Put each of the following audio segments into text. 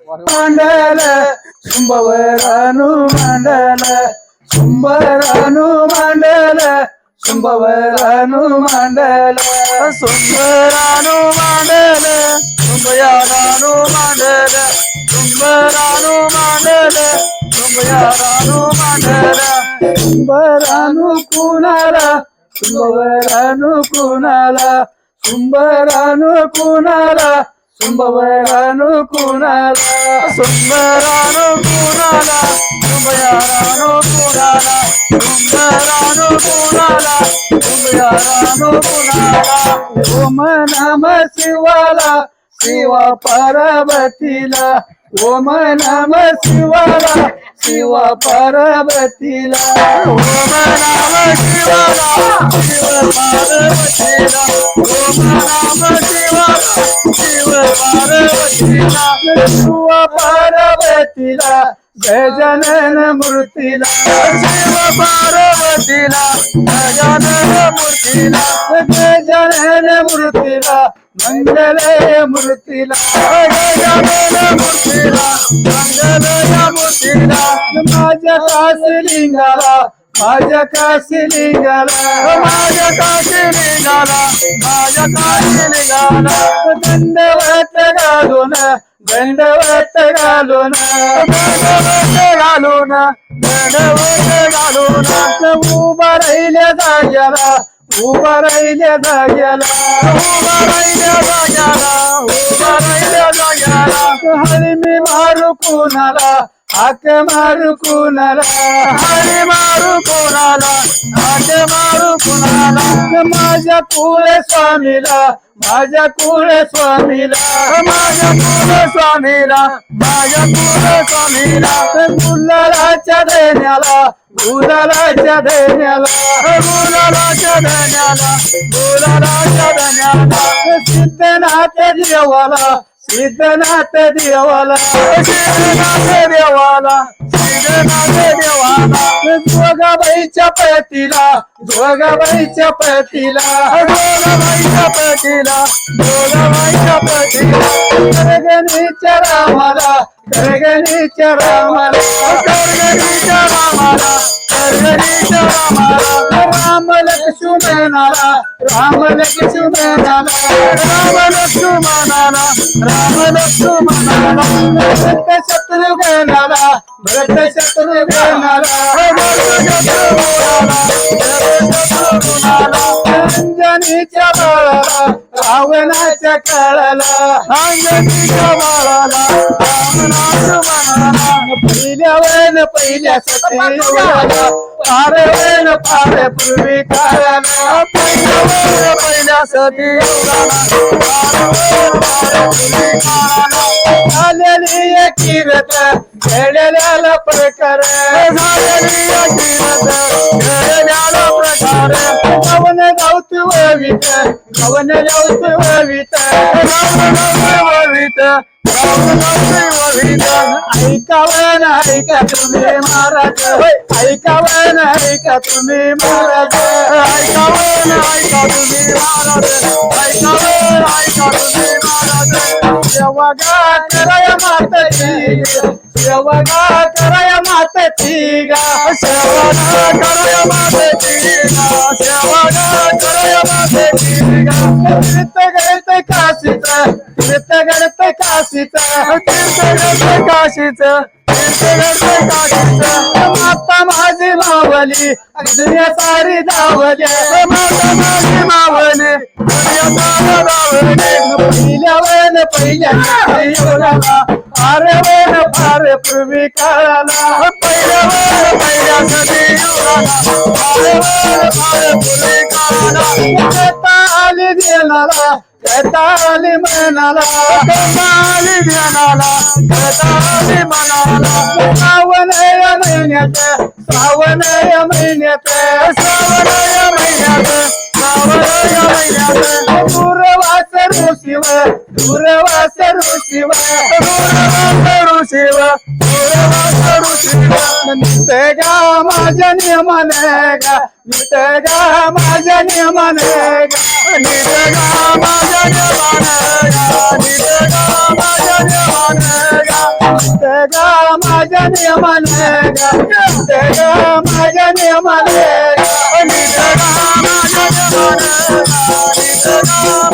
मंडल शुंभवरानु मंडल शुंभरानु मंडल शुंभवरानु मंडल शुंभरानु मंडल शुंभयारानु मंडल शुंभरानु मंडल शुंभयारानु मंडल शुंभरानु कुणाला शुंभवरानु कुणाला शुंभरानु कुणाला शुंभवरानु कुणाला शुंभरानु कुणाला शुंभयारानु कुणाला शुंभरानु कुणाला शुंभयारानु कुणाला ओम नम शिवाला शिवा पार्वतीला ओम नम शिवाला शिवा पार्वतीला ओम नम शिवाला शिव पार्वतीला ओम नम शिवाला शिव पार्वतीला शिव पार्वतीला गजानन मूर्तीला शिव पार्वतीला गजानन मूर्तीला गजानन मूर्तीला मंगलय मूर्तीला गजानन मूर्तीला मंगलय मूर्तीला माझ्या काशीलिंगाला माझ्या काशीलिंगाला माझ्या काशीलिंगाला माझ्या काशीलिंगाला दंडवत घालून दंडवत घालून दंडवत घालून दंडवत घालून उभा राहिल्या जाग्याला उभा राहिल्या जाग्याला उभा राहिल्या जाग्याला उभा राहिल्या जाग्याला हरी मी मारू कुणाला हाक मारू कुणाला हरी मारू कुणाला हाक मारू कुणाला माझ्या कुळे स्वामीला माझ्या कुळे स्वामीला माझ्या कुळे स्वामीला माझ्या कुळे स्वामीला गुलालाच्या देण्याला गुलालाच्या देण्याला गुलालाच्या देण्याला गुलालाच्या देण्याला सिद्धनाथ देवाला सिद्धनाथ देवाला सिद्धनाथ देवाला सिद्धनाथ देवाला जोगाबाईच्या पतीला जोगाबाईच्या पतीला जोगाबाईच्या पतीला जोगाबाईच्या पतीला करगणीच्या रामाला करगणीच्या रामाला करगणीच्या रामाला करगणीच्या रामाला राम लक्ष्मणाला राम लक्ष्मणाला राम लक्ष्मणाला राम लक्ष्मणाला भरत शत्रुघ्नाला भरत शत्रुघ्नाला भरत शत्रुघ्नाला अंजनीच्या बाळाला रावणाच्या काळाला अंजनीच्या बाळाला रावणाच्या बाळाला पहिल्या वेळ पहिल्या सतीला पारे वेळ पारे पूर्वी काळाला पहिल्या वेळ पहिल्या सतीला झालेली कीर्त खेळलेला प्रकार झालेली कीर्त खेळलेला प्रकार कवन गावत ववित कवन गावत ववित ववित ऐकावन ऐका तुम्ही महाराज ऐकावन ऐका तुम्ही महाराज ऐकावन ऐका तुम्ही महाराज ऐकावन ऐका तुम्ही महाराज सेवगा कराय मातची सेवगा कराय मातची गा सेवगा कराय मातची गा सेवगा कराय मातची गा तीर्थ घडते काशीच तीर्थ घडते काशीच तीर्थ घडते काशीच तीर्थ घडते काशीच माता माझी मावली दुनिया सारी धावली माता माझी मावली दुनिया सारी धावली पहिल्या महिन्याला फार वेळ फार पूर्वी काळाला पहिल्या सदी फार वेळ फार पूर्वी काळाला आली देणारा आली मनाला आली ध्यानाला आली मनाला श्रावण या महिन्यात श्रावण या महिन्यात श्रावण या महिन्यात श्रावण या महिन्यात दूरवास ऋषीव दूरवास ऋषीव दूरवास ऋषीव दूरवास ऋषीव नित्य गा माझ्या नियमाने गा नित्य गा माझ्या नियमाने गा नित्य गा माझ्या नियमाने गा नित्य गा माझ्या नियमाने गा नित्य गा माझ्या नियमाने गा नित्य गा माझ्या नियमाने गा नित्य गा माझ्या नियमाने गा नित्य गा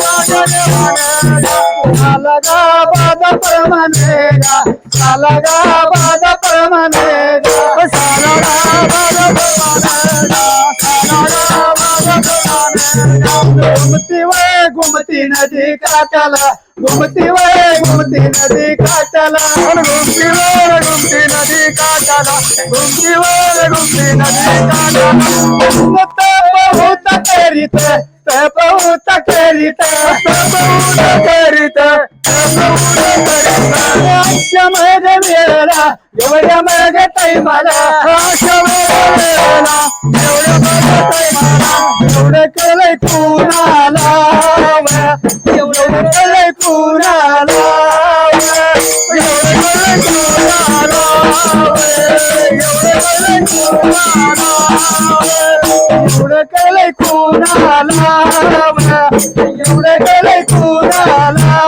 माझ्या नियमाने गा साला गा बाधा प्रमाणे गा साला गा बाधा प्रमाणे गा साला गा बाधा प्रमाणे गा साला गा बाधा प्रमाणे गा घुमती वय घुमती नदी काठाला घुमती वय घुमती नदी काठाला घुमती वर घुमती नदी काठाला घुमती वर घुमती नदी काठाला बहुत करीत बहुत करीत बहुत करीत आशा मग मिळाला एवढ्या मग टाईमाला आशा मग मिळाला एवढ्या मग टाईमाला एवढं केलंय कुणाला एवढं केलंय कुणाला एवढं केलंय कुणाला एवढं केलंय कुणाला एवढं केलंय कुणाला एवढं केलंय कुणाला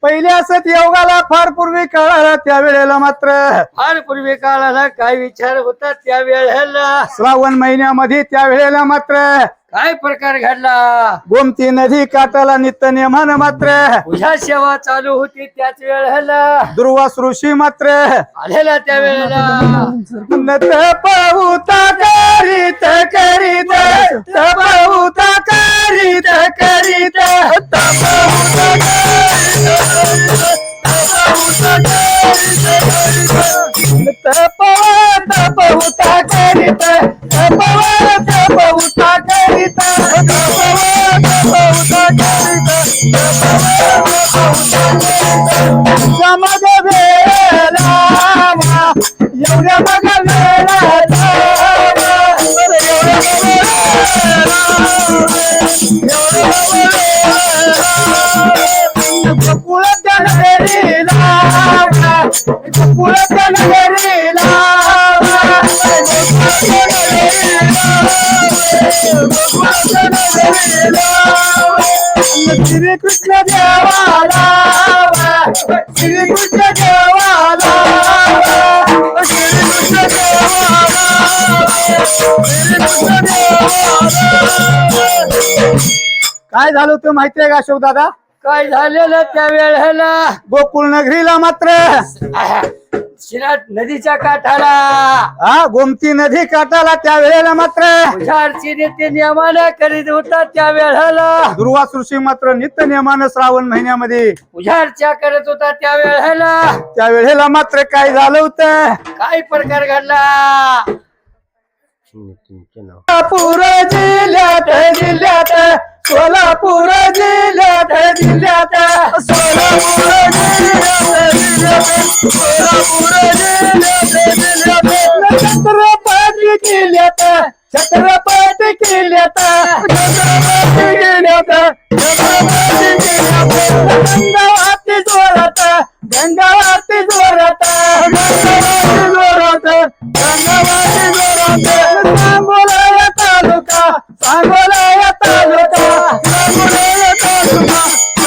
पहिले असत योगाला फार पूर्वी काळाला त्यावेळेला मात्र फार पूर्वी काळाला काय विचार होता त्या वेळेला श्रावण महिन्यामध्ये त्यावेळेला मात्र काय प्रकार घडला गोमती नदी काठाला नित्य नेमानं मात्र पूजा सेवा चालू होती त्याच वेळेला दुर्वास ऋषी मात्र आलेला त्या वेळेला नत पाहुता करीत करीत पाहुता करीत करीत बहुत करीत बहुत करीत समज वेळेला एवढ्या मग वेळा कुळच्या नगरीला कुळच्या नगरीला श्रीकृष्ण देवाला श्रीकृष्ण देवाला श्रीकृष्ण देवाला श्रीकृष्ण देवाला काय झालं होतं माहितीये का अशोक दादा काय झालेलं त्या वेळेला गोकुळ नगरीला मात्र शिराट नदीच्या काठाला हा गोमती नदी काठाला त्या वेळेला मात्र पूजा अर्चने ते नियमानं करीत होता त्या वेळेला दुर्वास ऋषी मात्र नित्य नियमानं श्रावण महिन्यामध्ये पूजा अर्चा करत होता त्या वेळेला मात्र काय झालं होतं काय प्रकार घडला सोलापूर जिल्ह्यात सोलापूर जिल्ह्यात सोलापूर छत्रपती किल्ल्यात छत्रपती किल्ल्यात गंगावाती जोरात गंगावाती जोरात गंगावाती जोरात सांगोला तालुका सांगोला तालुका सांगोला तालुका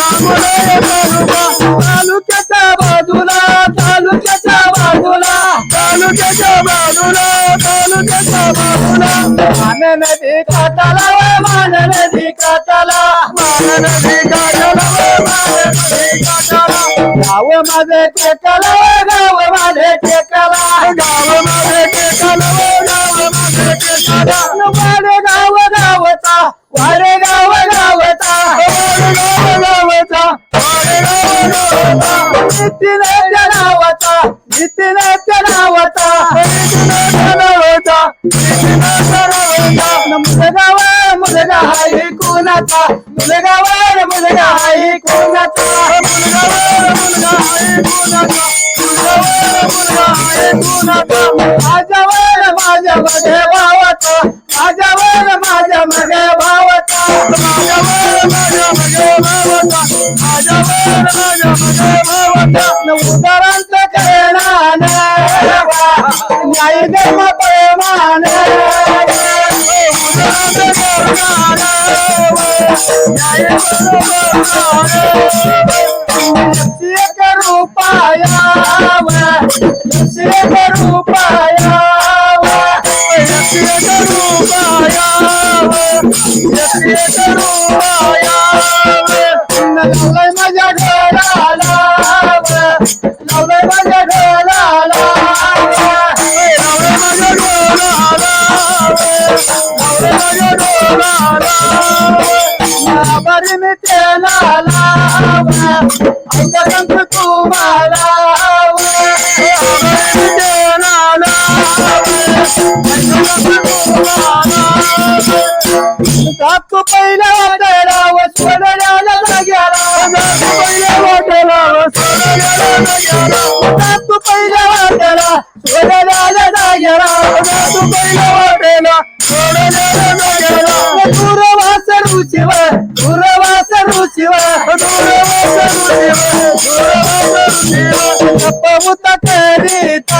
सांगोला तालुका तालुक्याच्या बाजूला तालुक्याच्या बाजूला तालुक्याच्या बाजूला तालुक्याच्या बाजूला मान नदी काठाला मान नदी काठाला मान नदी काठाला मान नदी काठाला गाव माझे टेकाला गाव माझे टेकाला गाव माझे टेकाला गाव वारे गाव गावचा गावचा नितीनाच्या नावाचा नितीनाच्या नावाचा मुलगा हाय कोणाचा मुलगावर मुलगा हाय कोणाचा मुलगा हाय कोणाचा माझ्यावर माझ्या मध्ये भावाचा माझ्यावर माझ्या मध्ये भावाचा माझ्यावर माझ्या मध्ये भावाचा माझ्यावर माझ्या मध्ये भावाचा उदाहरणांच करणार न्याय धर्म प्रेमान एक रूपाया लावलंय माझ्या घराला लावलंय माझ्या घराला लावलंय माझ्या घराला बरी मी त्याला ऐका सांगतो तुम्हाला तू पहिल्या वाटायला सोडल्याला जाग्याला पहिल्या वाटायला तू पहिल्या वाटायला सोडल्याला जाग्याला तू पहिल्या वाटायला सोडल्याला जाग्याला दूरवास रुचिवर दूरवास रुचिवर जपमुत करीत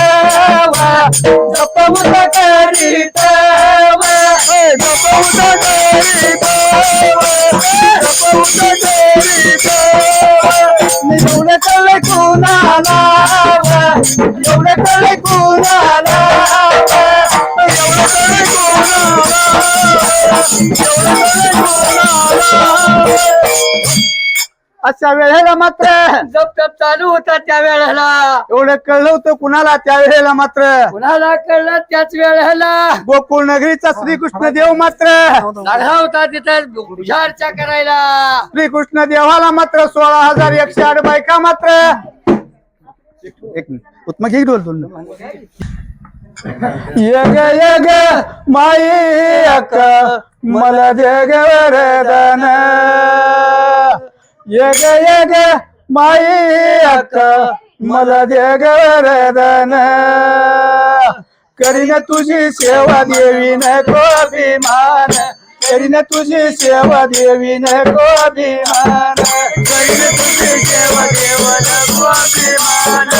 जपमुत करीत एवढं कळलं कोणाला एवढं कळलं कोणाला एवढं कळलं कोणाला अशा वेळेला मात्र जप तप चालू होता त्या वेळेला एवढं कळलं होतं कुणाला त्या वेळेला मात्र कुणाला कळलं त्याच वेळेला गोकुळ नगरीचा श्रीकृष्ण देव मात्र लागला होता तिथं पूजार्चा करायला श्रीकृष्ण देवाला मात्र 16,108 बायका मात्र एक मिनिट उत्तम घे बोल यग यग माई अक्का मला दे ग वरदान यग यग माई अक्का मला दे ग वरदान करीन तुझी सेवा देवी नको अभिमान करीन तुझी सेवा देवी नको अभिमान करीन तुझी सेवा देव नको अभिमान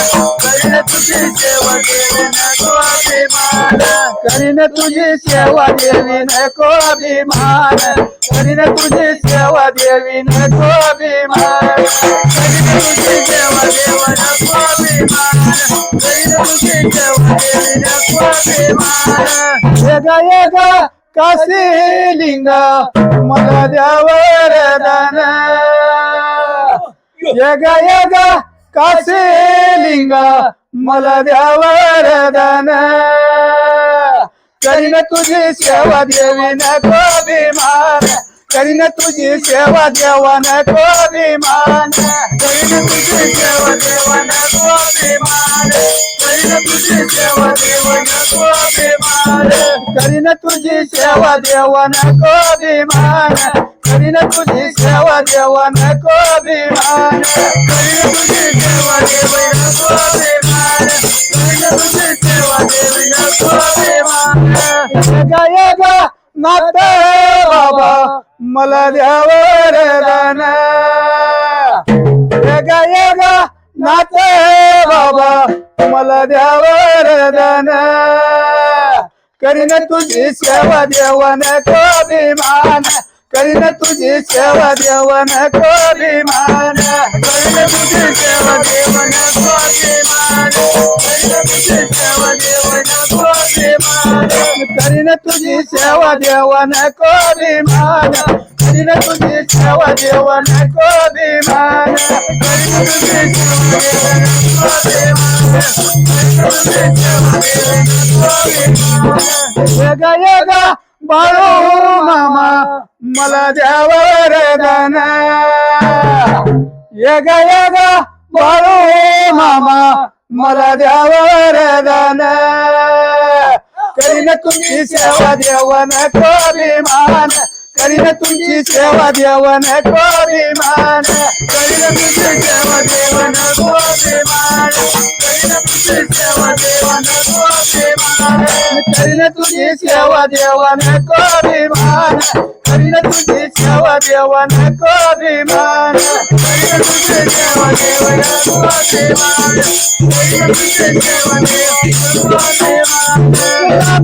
करीन तुझी सेवा देवी नको अभिमान करीन तुझी सेवा देवी नको अभिमान करीन तुझी सेवा देवी नको अभिमान करीन तुझी सेवा देव नको अभिमान करीन तुझी सेवा देवी नको अभिमान येगा येगा काशी लिंग मला द्यावर दान येगा येगा काशी लिंग मला द्यावर दान करीन तुझी सेवा देवी नको अभिमान करीन तुझी सेवा देवा नको अभिमान करीन तुझी सेवा देवा नको अभिमान करीन तुझी सेवा देवा नको अभिमान करीन तुझी सेवा देवा नको अभिमान करीन तुझी सेवा देवा नको अभिमान करीन तुझी सेवा देवा नको अभिमान करीन तुझी सेवा देवी नको अभिमान येगा येगा नाथ बाबा मला द्यावर दान येगा येगा नाथ बाबा मला द्यावर दान करीन तुझी सेवा देवा नको अभिमान करीन तुझी सेवा देवा नको अभिमान करीन तुझी सेवा देवा नको अभिमान करीन तुझी सेवा देवा नको अभिमान करीन तुझी सेवा देवा नको अभिमान करीन तुझी सेवा देवा नको अभिमान करीन तुझी सेवा देवा नको अभिमान करीन तुझी सेवा देवा नको अभिमान येगा येगा बाळू मामा मला द्याव वरदान यग यग बाळू हे मामा मला द्याव वरदान करीन तुमची सेवा देवन को अभिमान करीन तुमची सेवा देवन को अभिमान करीन तुमची सेवा देवन को अभिमान करीन तुमची सेवा देवन को अभिमान करीन तुझी सेवा देवन को अभिमान करीन तुझी सेवा देवन को अभिमान करीन तुझी सेवा देवन को अभिमान करीन तुझी सेवा देवन को अभिमान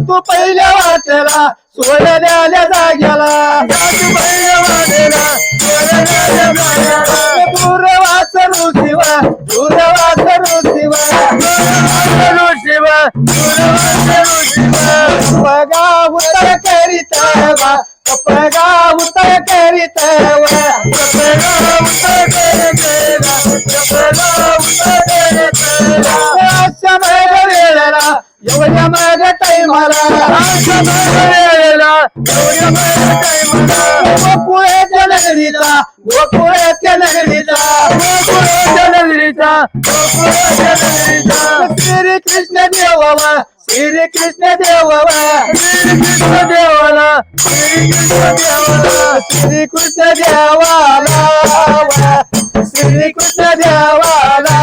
तू पहिल्या वाटेला सोडल्याल्या जाग्याला तू पहिल्या वाटेला सोडल्याल्या जाग्याला दूरवास ऋषीवा दूरवास ऋषीवा कपगा उतर करीत कपगा उतर करीत कपगा उतर करीत वेळेला एवढ्या माझ्या टाईमाला गोकुळ्याच्या नगरीचा गोकुळ्याच्या नगरीचा गोकुळ्याच्या नगरीचा गोकुळ्याच्या नगरीचा श्री कृष्ण देवावा श्री कृष्ण देवाला श्री कृष्ण देवाला श्री कृष्ण देवाला श्री कृष्ण देवाला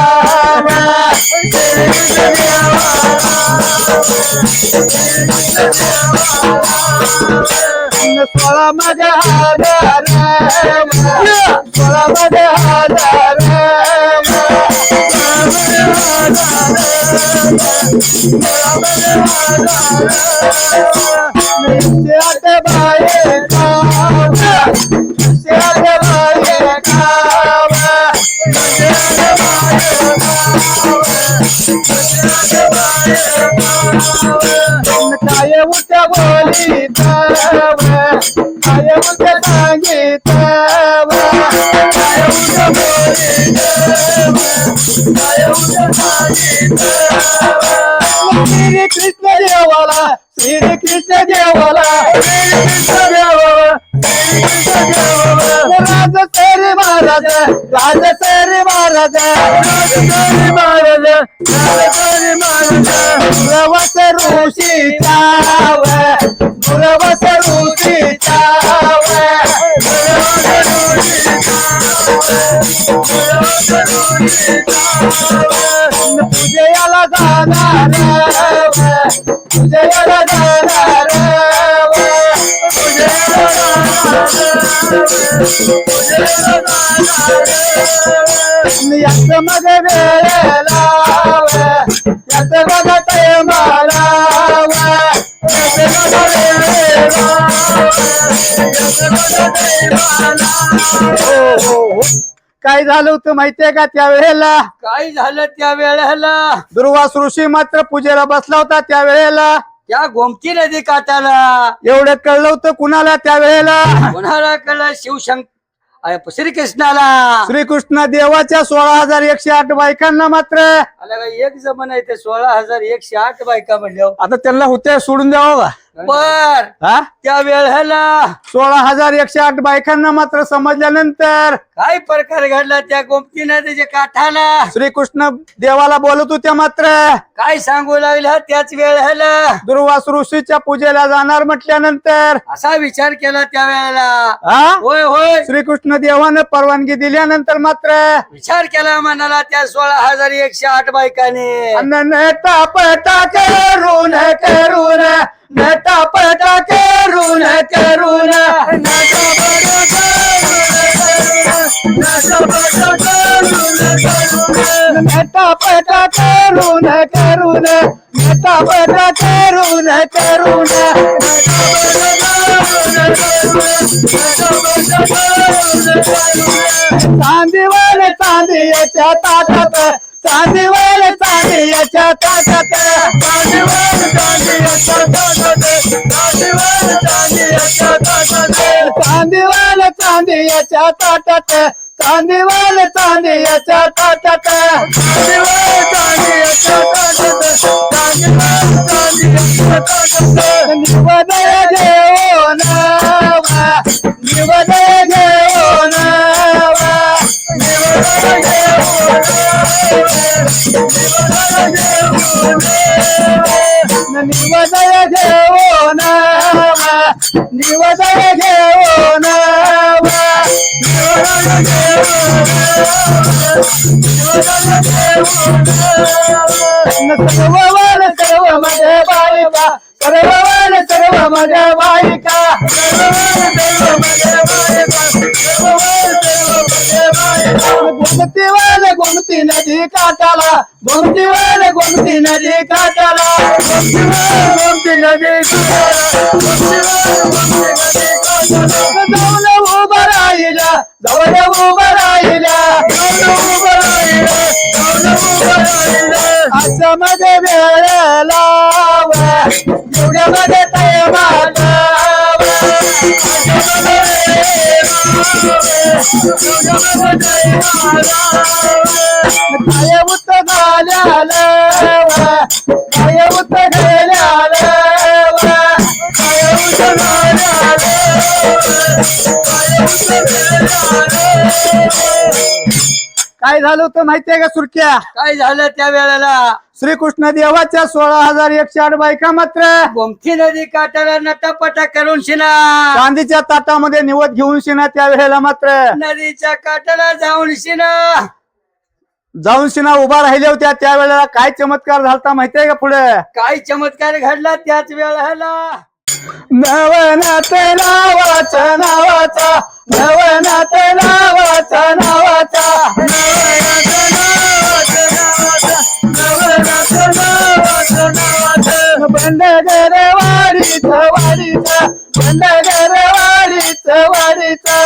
सोळा मध्ये हजार सोळा मध्ये हजार काय उठ्या बोली काय उठ्या सांगित काय उठ्या बोली श्री कृष्ण देवाला श्री कृष्ण देवाला श्री कृष्ण देवाला श्री कृष्ण देवाला राजसरी महाराज राजसरी महाराज राजसरी महाराज राजसरी महाराज प्रवास ऋषी चाव प्रवास ऋषी चाव पूजयाला जाणार पूजयाला जाणार याच मध्ये वेळेला याच मध्ये टायमाला काय झालं होतं माहितीये का त्या वेळेला काय झालं त्या वेळेला दुर्वास ऋषी मात्र पूजेला बसला होता त्या वेळेला त्या गोमती नदी काठाला एवढं कळलं होतं कुणाला त्या वेळेला कोणाला कळलं श्रीकृष्णाला श्रीकृष्ण देवाच्या 16,108 बायकांना मात्र एक जमन आहे ते 16,108 बायका म्हणल्यावर आता त्यांना होते सोडून द्यावं का बर हा त्या वेळेला 16,108 बायकांना मात्र समजल्यानंतर काय प्रकार घडला त्या गोमती नदीच्या काठाला श्रीकृष्ण देवाला बोलत होत्या मात्र काय सांगू लागला त्याच वेळेला दुर्वास ऋषीच्या पूजेला जाणार म्हटल्यानंतर असा विचार केला त्या वेळेला हा होय होय श्रीकृष्ण देवानं परवानगी दिल्यानंतर मात्र विचार केला म्हणाला त्या 16,108 बायकाने नेटा पटा करून करून नेटा पटा करून करून नेटा पटा करून करून नेटा पटा करून करून चांदीवर चांदीच्या ताटात चांदीवर चांदीच्या ताटात चांदीवर चांदीच्या ताटात चांदीवर चांदीच्या ताटात चांदीवर चांदीच्या ताटात चांदीवर चांदीच्या ताटात चांदीवर चांदीच्या ताटात चांदीवर चांदीच्या ताटात निवदय देऊन निवदय घेऊन निवदय घेऊन सर्ववर सर्व मध्ये बालिका सर्ववर सर्व मध्ये बालिका गोमतीवर गोमती नदी काठाला गोमतीवर गोमती नदी काठाला गोमती नदी जाऊन उभं राहिला जवळ उभं राहिला असं मध्ये वेळ लाव एवढ्यामध्ये तैमात काय उत झाल्याला काय उत गेल्याला काय झालं होतं माहितीये का सुरक्या काय झालं त्या वेळेला श्रीकृष्ण देवाच्या 16,108 बायका मात्र गोमती नदी काठाला नटापटा करून शिना चांदीच्या ताटामध्ये निवत घेऊन शिना त्या वेळेला मात्र नदीच्या काठाला जाऊन शिना उभा राहिल्या होत्या त्या वेळेला काय चमत्कार झालता माहितीये का पुढे काय चमत्कार घडला त्याच वेळेला नवनाथ नावाचा नावाचा नवनाथ नावाचा नावाचा बंडगर वाडीच वाडीचा बंडगर वाडीच वाडीचा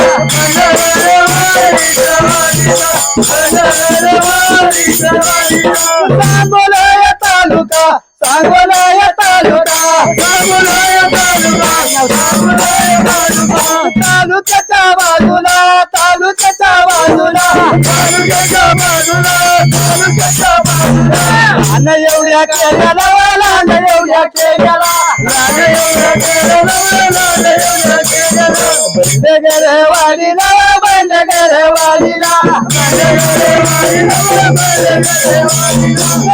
सांगोला तालुका सांगोला तालुका तालुक्याच्या बाजूला तालुक्याच्या बाजूला लाल एवढ्या केल्याला लाल एवढ्या केल्याला बंडगर वाडीला बंडगर वाडीला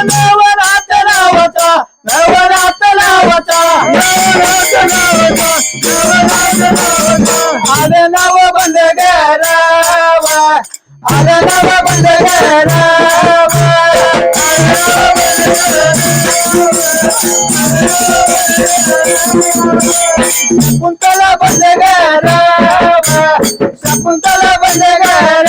नवरात नावाचा नवरात नावाचा आले नाव बंडगर आले नाव बंडगर शकुंतला बंडगर शकुंतला बंडगर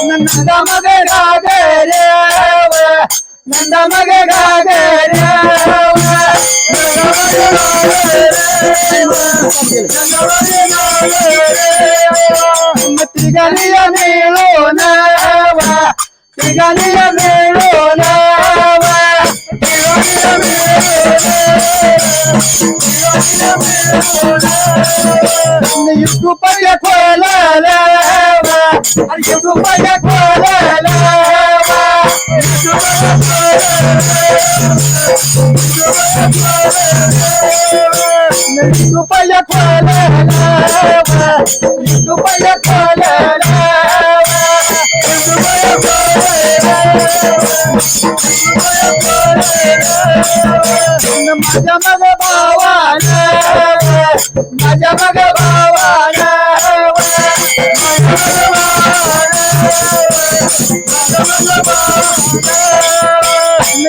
नंदा मग गागरे नंदा मग गागरे तिघालिया मिळून तिघालिया मिळून युट्यूब खोला युट्यूब खोला रुपया खोला रुपया खोला माझ्या मग भावाला माझ्या मग भावाला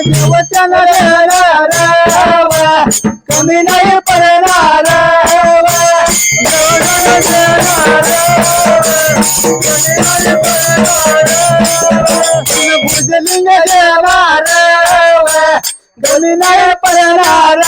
देवचन कमी नाही पडणार भुजलिंग देवार कमी नाही पडणार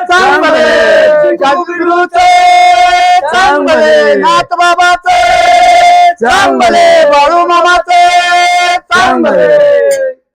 चांगले जगविरूचे चांगले नाथ बाबाचे चांगले बाळू मामाचे चांगले